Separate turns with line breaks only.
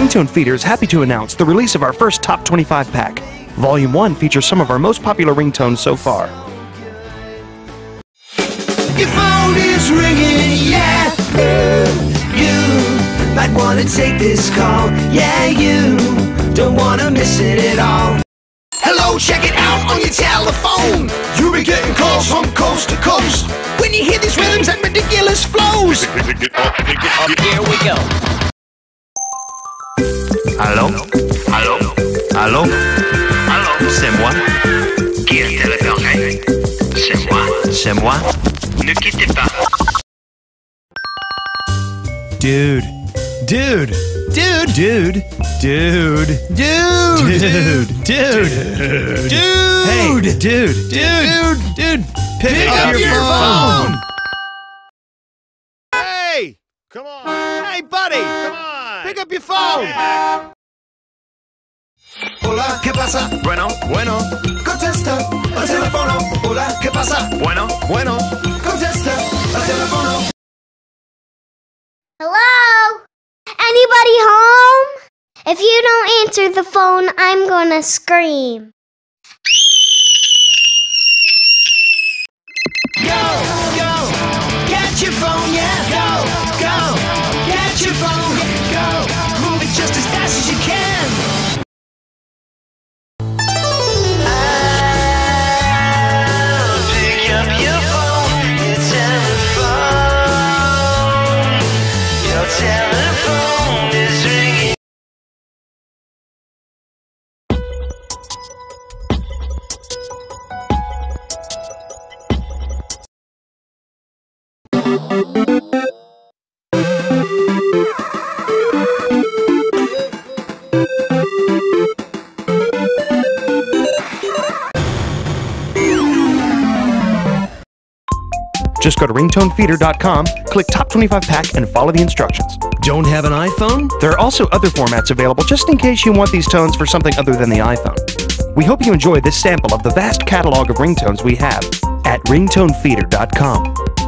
Ringtone Feeder is happy to announce the release of our first Top 25 pack. Volume 1 features some of our most popular ringtones so far.
Your phone is ringing, yeah. You might want to take this call, yeah. You don't want to miss it at all. Hello, check it out on your telephone. You'll be getting calls from coast to coast when you hear these rhythms and ridiculous flows.
Pick it up, here we go.
Allô? Allô? Allô? Allô? C'est moi? Qui est le téléphone? C'est moi? C'est moi? Ne quittez pas.
Dude. Dude. Dude. Dude. Dude. Dude. Dude. Dude. Dude. Hey, dude. Dude. Dude. Pick up your phone.
Hey! Come on! Hey, buddy! Come on! Pick up your phone!
Hola, ¿qué pasa?
Bueno, bueno,
Contesta al teléfono. Hola, ¿qué pasa?
bueno, bueno.
Contesta al teléfono.
Hello? Anybody home? If you don't answer the phone, I'm gonna scream.
Go, get your phone, yeah. Go, get your phone, go. Move it just as fast as you can. I'll pick up your phone, your telephone is ringing.
Just go to ringtonefeeder.com, click Top 25 Pack, and follow the instructions.
Don't have an iPhone?
There are also other formats available just in case you want these tones for something other than the iPhone. We hope you enjoy this sample of the vast catalog of ringtones we have at ringtonefeeder.com.